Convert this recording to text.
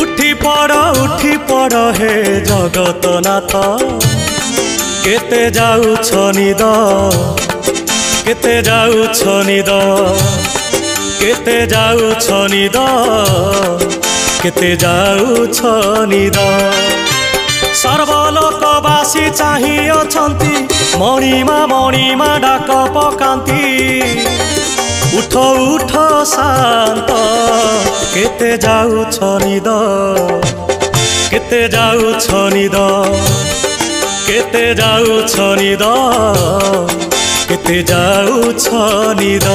उठी पड़ हे जगतनाथ केते जाउछ निद केते जाउछ निद केते जाउछ निद केते जाउछ निद सर्वलोकवासी चाहि अछंती मणिमा डाक पकांती उठ उठ शांत केते जाउछ निद केते जाउछ निद केते जाउछ निद केते जाउछ निद।